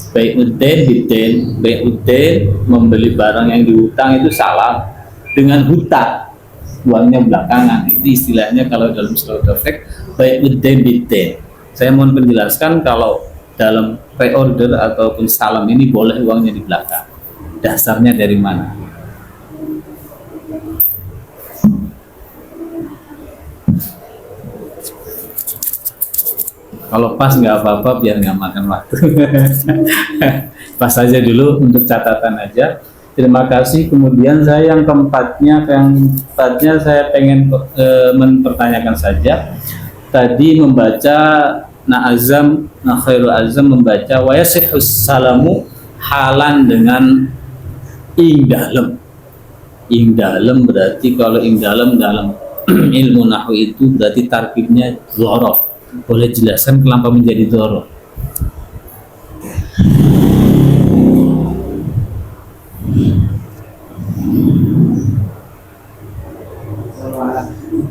Bai'udain biddain, bai'udain membeli barang yang dihutang itu salah dengan hutang. Uangnya belakangan, itu istilahnya kalau dalam surat Taufik bai'udain biddain. Saya mohon penjelaskan kalau dalam pre-order ataupun salam ini boleh uangnya di belakang. Dasarnya dari mana? Kalau pas nggak apa-apa biar nggak makan waktu. Pas aja dulu untuk catatan aja. Terima kasih. Kemudian saya yang keempatnya saya pengen mempertanyakan saja. Tadi membaca khairul azam membaca wa yasihus salamu halan dengan ing dalem. Ing dalem berarti kalau ing dalem dalam ilmu nahwu itu berarti tarkibnya dzaraf. Boleh jelaskan kenapa menjadi dzaraf?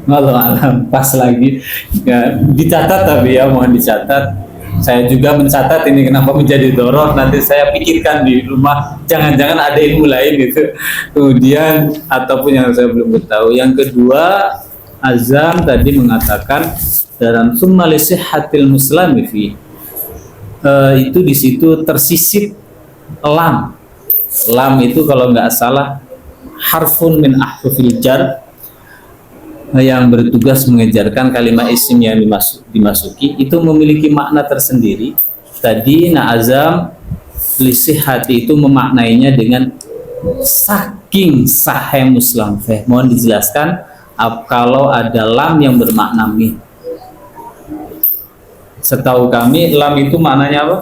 Walau alam, pas lagi ya, dicatat tapi ya mohon dicatat. Saya juga mencatat ini kenapa menjadi dzaraf. Nanti saya pikirkan di rumah, jangan-jangan ada ilmu lain gitu. Kemudian ataupun yang saya belum tahu. Yang kedua, azam tadi mengatakan dalam summa li sihhatil muslimi fi itu di situ tersisip lam. Lam itu kalau nggak salah harfun min ahrufil jar yang bertugas mengejarkan kalimat isim yang dimasuki itu memiliki makna tersendiri. Tadi na'azam lisihati itu memaknainya dengan saking sahih muslim. Mohon dijelaskan kalau ada lam yang bermakna min. Setahu kami lam itu maknanya apa?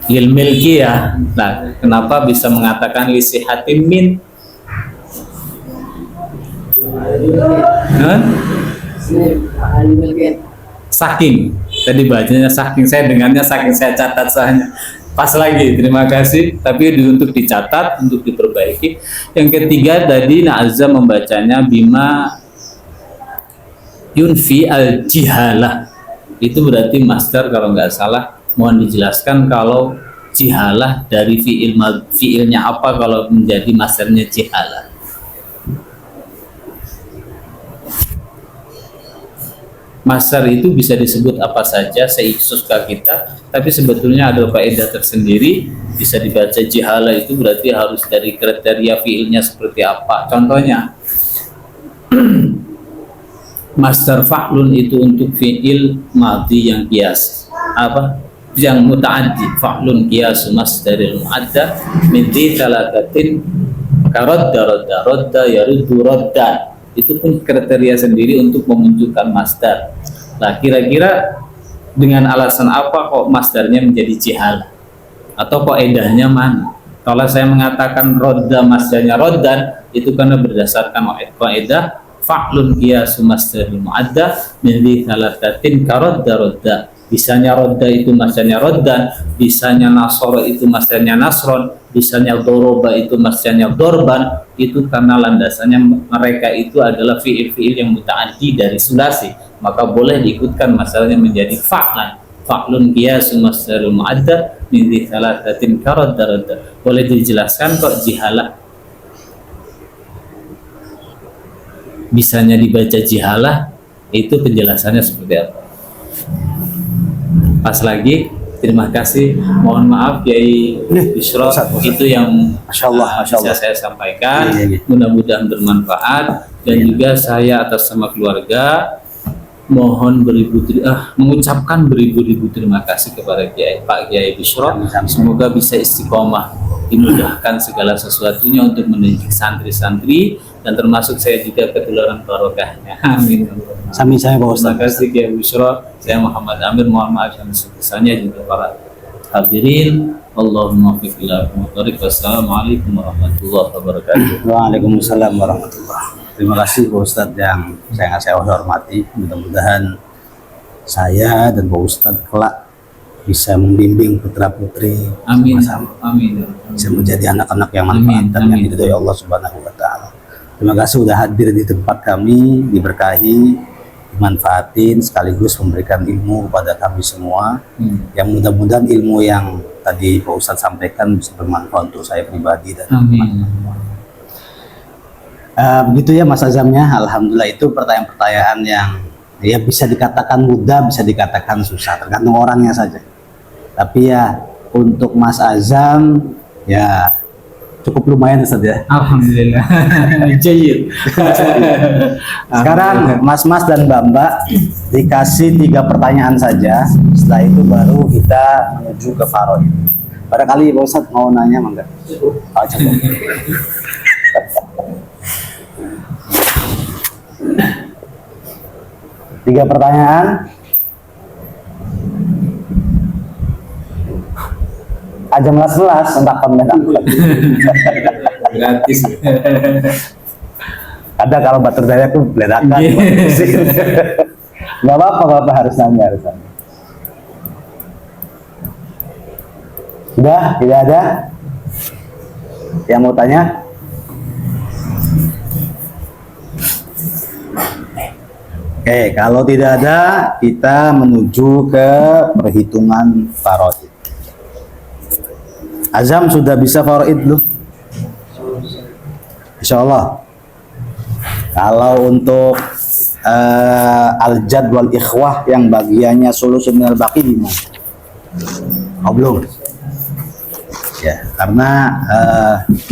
Ilmilki ya. Nah, kenapa bisa mengatakan lisihati min? Saking tadi bacanya saking, saya dengarnya saking, saya catat soalnya pas lagi. Terima kasih, tapi untuk dicatat, untuk diperbaiki. Yang ketiga tadi na'azam membacanya bima yunfi al jihalah, itu berarti masdar kalau nggak salah Mohon dijelaskan kalau jihalah dari fiilnya apa kalau menjadi masdarnya jihalah. Masdar itu bisa disebut apa saja sesuka kita, tapi sebetulnya ada faedah tersendiri. Bisa dibaca jihalah itu berarti harus dari kriteria fiilnya seperti apa. Contohnya masdar fa'lun itu untuk fiil madhi yang qiyas, apa yang muta'addi. Fa'lun qiyasu masdaril mu'adda min dhi thalathatin karadda radda yaruddu raddan. Itu pun kriteria sendiri untuk memunculkan masdar. Nah, kira-kira dengan alasan apa kok masdarnya menjadi jihalah? Atau kok edahnya mana? Kalau saya mengatakan rodda masdarnya roddan, itu karena berdasarkan kaidah fa'lun qiyasu masdaril mu'adda min dhi thalathatin karadda radda. Bisanya rodda itu masdarnya roddan, bisanya nasoro itu masdarnya nasron, bisanya doroba itu masdarnya dorban. Itu karena landasannya mereka itu adalah fiil-fiil yang muta'addi dari sulasi, maka boleh diikutkan masdarnya menjadi fa'lan. Fa'lun qiyasu masdaril mu'adda min dhi thalathatin karadda radda. Boleh dijelaskan kok jihalah bisanya dibaca jihalah, itu penjelasannya seperti apa? Pas lagi, terima kasih. Mohon maaf Kiai Bishro, itu yang Masya Allah. bisa saya sampaikan. Iya. Mudah-mudahan bermanfaat, dan juga saya atas nama keluarga mohon mengucapkan beribu-ribu terima kasih kepada Pak Kiai Bishro. Semoga bisa istiqomah, dimudahkan segala sesuatunya untuk mendidik santri-santri, dan termasuk saya juga ketularan barokahnya. Amin. Sami saya Pak Ustaz. Terima kasih Kiai Bishro. Saya Muhammad Amir, mohon maaf yang sebesarnya, juga para hadirin. Allahumma fiqh ila muqtarik. Wassalamualaikum warahmatullahi wabarakatuh. Waalaikumsalam warahmatullahi. Terima kasih Pak Ustadz yang saya hormati. Mudah-mudahan saya dan Pak Ustadz kelak bisa membimbing putra-putri Amin. sama-sama, Amin. bisa menjadi anak-anak yang manfaat dan yang diridhoi Allah Subhanahu wa taala. Terima kasih sudah hadir di tempat kami, diberkahi, dimanfaatin, sekaligus memberikan ilmu kepada kami semua. Yang mudah-mudahan ilmu yang tadi Pak Ustadz sampaikan bisa bermanfaat untuk saya pribadi dan Amin. begitu ya Mas Azamnya. Alhamdulillah, itu pertanyaan-pertanyaan yang ya bisa dikatakan mudah, bisa dikatakan susah, tergantung orangnya saja. Tapi ya untuk Mas Azam ya cukup lumayan Ustaz ya. Alhamdulillah. Jayid. Sekarang Mas-mas dan Mbak-mbak dikasih 3 pertanyaan saja. Setelah itu baru kita menuju ke Faraid. Barangkali Pak Ustadz mau nanya mangga. Oh, coba. 3 pertanyaan. Aja melas-melas entah Gratis. ada kalau bater saya tuh beledakan. Nggak apa-apa, Bapak harus nanya. Sudah, tidak ada yang mau tanya? Oke, kalau tidak ada, kita menuju ke perhitungan faraid. Azam sudah bisa faraid belum? Insya Allah. Kalau untuk al-jad wal ikhwah yang bagiannya sulusun minal baqi gimana? Oh, belum. Ya, karena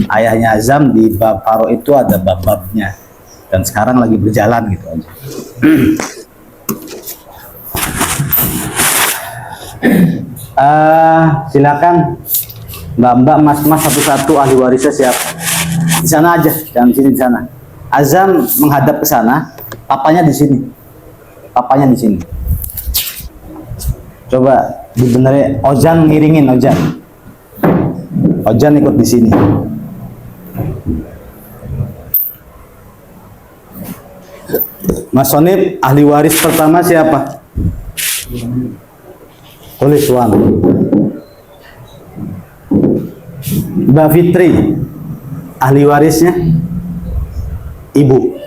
ayahnya Azam di bab faraid itu ada bab-babnya, dan sekarang lagi berjalan gitu aja. Silakan Mbak-mbak, mas-mas satu-satu, ahli warisnya siapa? Di sana aja, jangan di sini, di sana. Azam menghadap ke sana, papanya di sini. Papanya di sini. Coba dibenerin, Ojan ngiringin, Ojan. Ojan ikut di sini. Mas Sonib, ahli waris pertama siapa? Tulis Wan. Mbak Fitri, ahli warisnya ibu.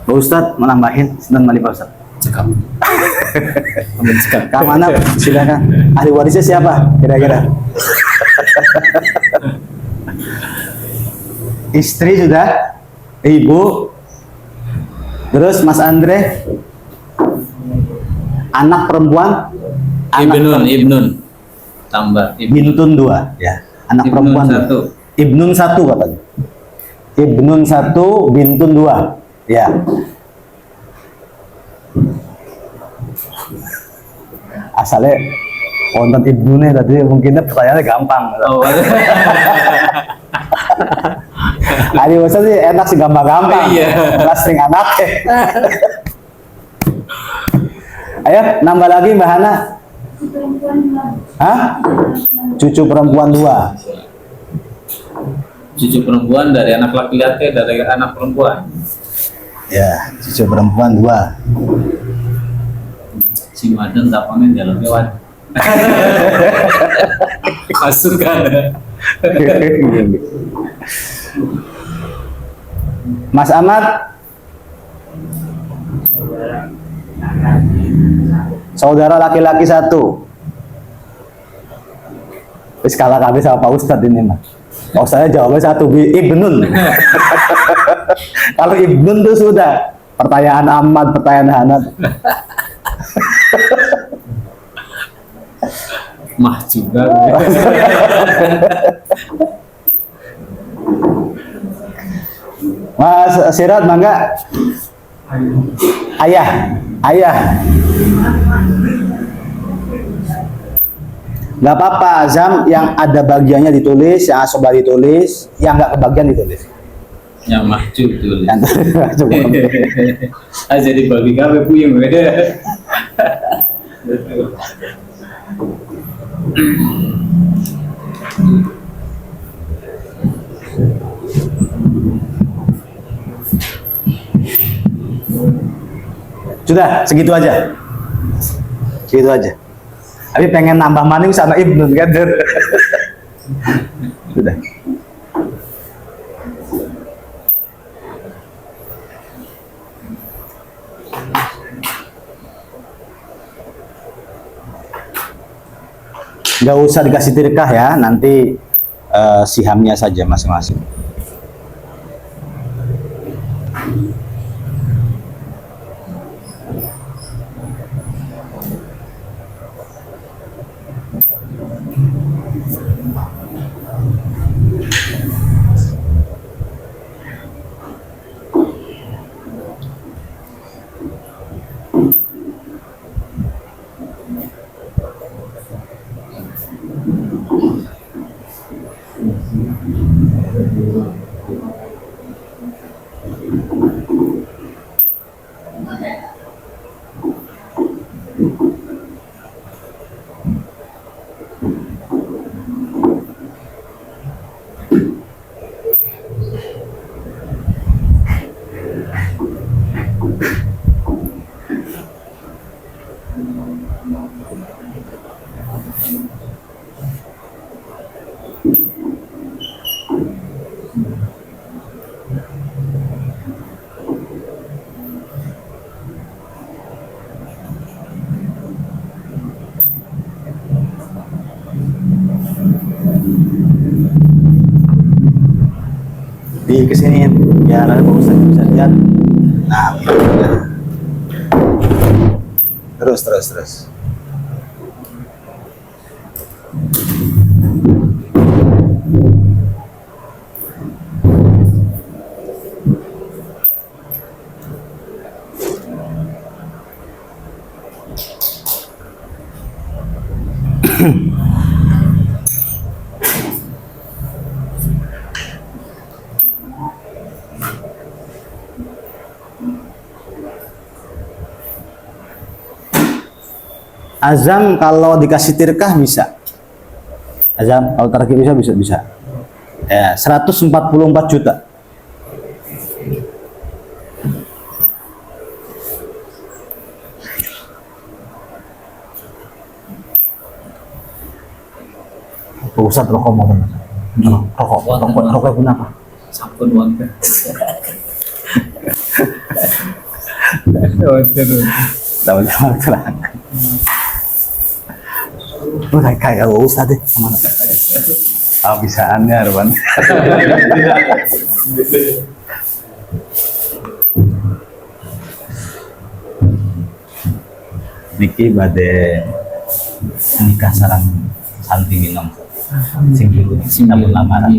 Pak Ustadz mau nambahin, sedang Pak Ustadz. Cakap. Kak mana? Silakan. Ahli warisnya siapa? Kira-kira. Istri sudah, ibu. Terus Mas Andre, anak perempuan, Ibnun. Tambah bintun 2, ya. Anak Ibnun perempuan 1. Ibnun 1 katanya. Ibnun 1, bintun 2, ya. Asalnya konten ibnune tadi mungkin pertanyaannya gampang. Oh, Hari biasa sih enak sih gampang-gampang. Iya. Kelas sing anak. Ayo nambah lagi Mbak Hana. Hah? Cucu perempuan 2. cucu perempuan dari anak laki-laki dari anak perempuan. Ya, cucu perempuan 2. Si Madan tapangan jalan lewat. Masuk kan? Mas Ahmad, saudara laki-laki 1. Wis kalah kami sama Pak Ustadz ini mah. Pak Ustadz jawabnya 1, Ibnun. Kalau Ibnun tuh sudah pertanyaan Ahmad, pertanyaan Hanat. Mah juga. Mas Sirat, mangga. Ayah. Gak apa-apa, Azam, yang ada bagiannya ditulis, yang asoba ditulis, yang nggak kebagian ditulis. Yang mahjub tuh. Coba. Jadi bagi kami puyeng beda. Sudah, segitu aja. Segitu aja. Tapi pengen nambah maning sama Ibnun kan? Sudah. Nggak usah dikasih tirkah ya, nanti sihamnya saja masing-masing. Di kesini ya, nanti Pak Ustadz bisa lihat. Nah, terus. Azam kalau dikasih tirkah bisa. Azam kalau terakhir bisa. Ya, 144 juta. Pusat rokok mau mana? Rokok pun apa? Sampun wonten. Sama-sama terang. Udah kayak Ustaz deh, kemana? Bisaannya, Arwan. Niki bade nikah sarang santri minum sing dulu namun lamaran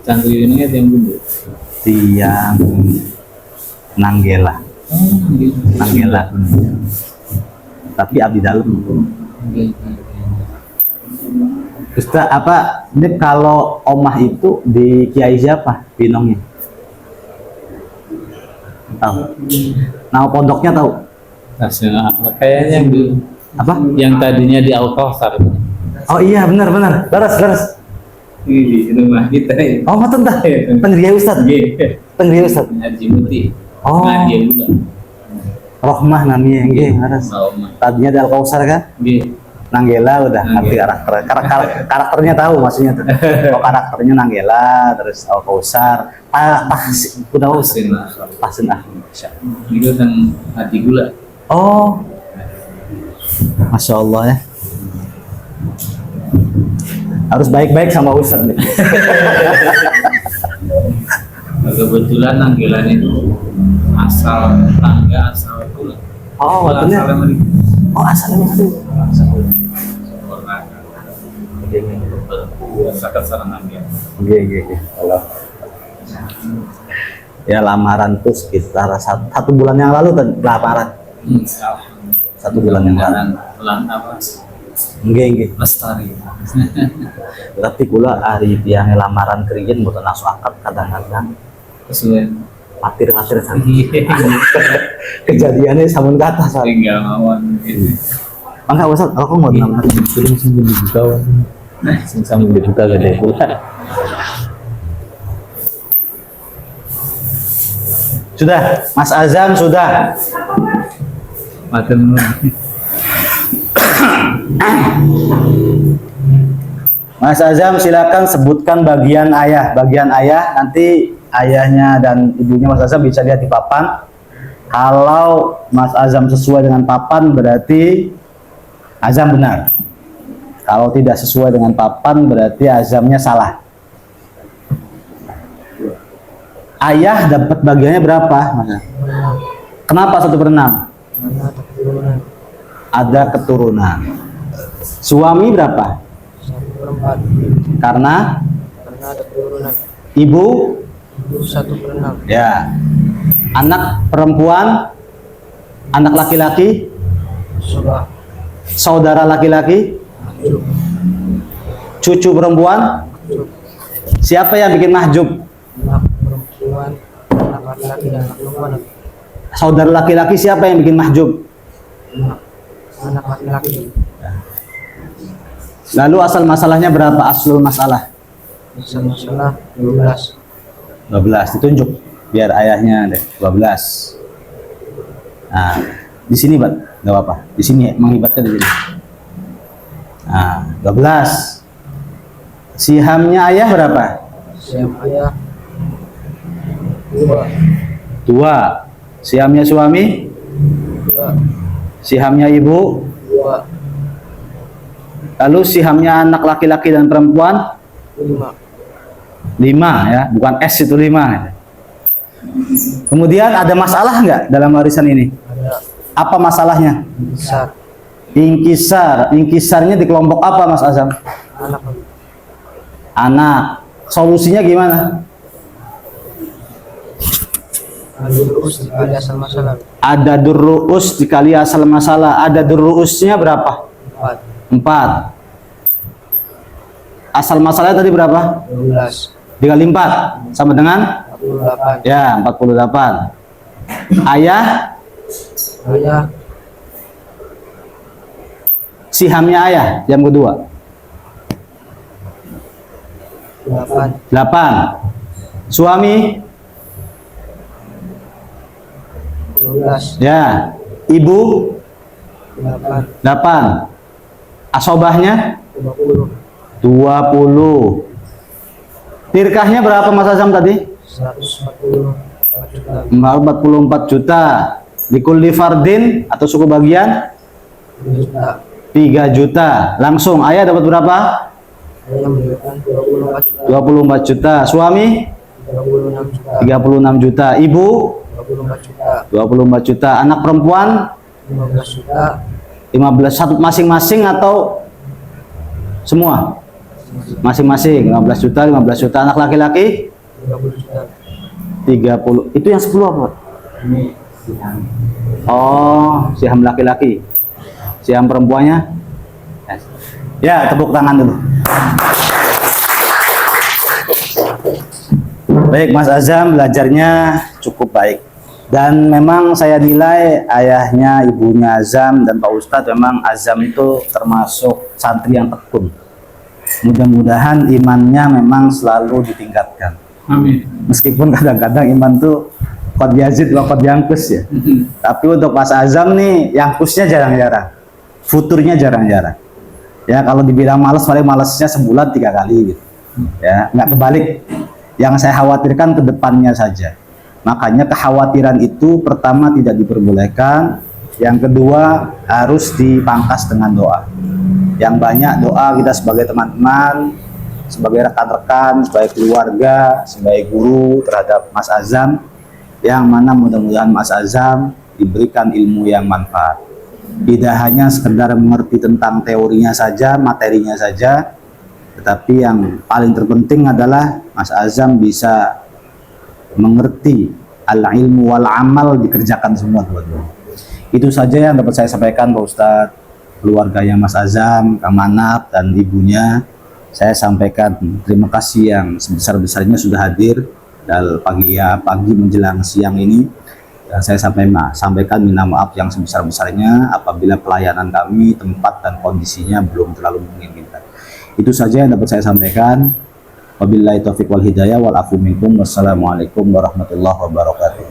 Santri ini yang dulu. tiang Nanggela tapi abdi dalam. Ustaz apa ini kalau omah itu di kiai siapa pinongnya? Tahu? Nama pondoknya tahu? Kayaknya yang dulu. Apa? Yang tadinya di Al-Kautsar. Oh iya benar. Leres. Di rumah kita ya. Oh betul dah. Pendiri Ustaz. Iya. Pendiri Ustaz. Haji Muti. Oh. Nadia Gula. Rohmah namanya nggih leres. Rahmah. Tadinya di Al-Kausar kan? Nggih. Nanggela udah ngerti Nanggela. karakternya tahu maksudnya tuh. Oh karakternya Nanggela terus Al-Kausar. Udah Pasin. Pasin Itu kan Hati Gula. Oh. Masya Allah ya. Harus baik-baik sama Ustaz nih. Kebetulan Nanggelan itu asal tangga asal Gula. Oh, waktunya. Asalnya itu. Sakat sarang Nanggelan. Oke. Halo. Ya lamaran tuh sekitar satu bulan yang lalu kan lamaran. 1 bulan yang lalu. Bulan apa? Nggih. Lestari. Tapi kula hari tiang lamaran keringet mboten langsung akad kadang-kadang Sesuai. matir kejadiannya samun kata saat Tinggal mawon gitu. mangga Ustaz aku mau nama film sing dibuka sing sambung dibuka gede kula sudah Mas Azam sudah Maten. Mas Azam silakan sebutkan bagian ayah nanti ayahnya dan ibunya Mas Azam bisa lihat di papan. Kalau Mas Azam sesuai dengan papan berarti Azam benar. Kalau tidak sesuai dengan papan berarti Azamnya salah. Ayah dapat bagiannya berapa? Kenapa 1/6? Ada keturunan. Suami berapa? 1/4. Karena Ada keturunan. ibu 1/6. ya. Anak perempuan, anak laki-laki, Sudah. saudara laki-laki, cucu perempuan. Siapa yang bikin mahjub? Anak perempuan, anak laki-laki dan anak perempuan. Saudara laki-laki siapa yang bikin mahjub? Anak laki-laki. Lalu asal masalahnya berapa? Aslul masalah Masalah 12. 12. Ditunjuk biar ayahnya deh 12. Nah, di sini, Pak. Enggak apa-apa. Di sini mengibatkan di sini. Nah, 12. Sihamnya ayah berapa? Siapa ya? 2. 2. Sihamnya suami? 2. Sihamnya ibu? 2. Lalu sihamnya anak laki-laki dan perempuan? 5. 5 ya, bukan S itu 5. Kemudian ada masalah nggak dalam warisan ini? Ada Apa masalahnya? besar. Ingkisarnya di kelompok apa Mas Azam? Anak. Anak. Solusinya gimana? Terus dikali asal masalah. Ada durruus dikali asal masalah. Ada durruusnya berapa? 4. 4. Asal masalahnya tadi berapa? 12. Dikali 4 sama dengan 48. ya 48. Ayah, Ayah sihamnya ayah yang kedua 8. 8. Suami 12. ya, ibu 8. 8. Asobahnya 20. 20. Tirkahnya berapa Mas Azam tadi? 144 juta. 44 juta. Likulli fardin atau suku bagian 3 juta. Langsung ayah dapat berapa? 24 juta. Suami 36 juta. Ibu 24 juta. Anak perempuan 15. Satu masing-masing atau semua? Masing-masing 15 juta, 15 juta. Anak laki-laki 30. Itu yang 10 apa? Oh, siham laki-laki. Siham perempuannya? Ya, tepuk tangan dulu. Baik, Mas Azam belajarnya cukup baik. Dan memang saya nilai ayahnya, ibunya Azam dan Pak Ustadz memang Azam itu termasuk santri yang tekun. Mudah-mudahan imannya memang selalu ditingkatkan. Amin. Meskipun kadang-kadang iman tuh qad yazid wa qad yanqus ya. Tapi untuk Mas Azam nih yanqusnya jarang-jarang. Futurnya jarang-jarang. Ya kalau dibilang malas paling malasnya sebulan 3 kali gitu. Ya, nggak kebalik. Yang saya khawatirkan ke depannya saja. Makanya kekhawatiran itu pertama tidak diperbolehkan, yang kedua harus dipangkas dengan doa. Yang banyak doa kita sebagai teman-teman, sebagai rekan-rekan, sebagai keluarga, sebagai guru terhadap Mas Azam, yang mana mudah-mudahan Mas Azam diberikan ilmu yang manfaat. Tidak hanya sekedar mengerti tentang teorinya saja, materinya saja, tetapi yang paling terpenting adalah Mas Azam bisa mengerti al-ilmu wal amal, dikerjakan semua teman-teman. Itu saja yang dapat saya sampaikan Pak Ustadz. Keluarganya Mas Azam, Kang Manap dan ibunya, saya sampaikan terima kasih yang sebesar-besarnya sudah hadir dalam pagi menjelang siang ini. Dan saya sampaikan minta maaf yang sebesar-besarnya apabila pelayanan kami, tempat dan kondisinya belum terlalu memungkinkan. Itu saja yang dapat saya sampaikan. Wabillahi taufiq wal hidayah wal afu minkum. Wassalamualaikum warahmatullahi wabarakatuh.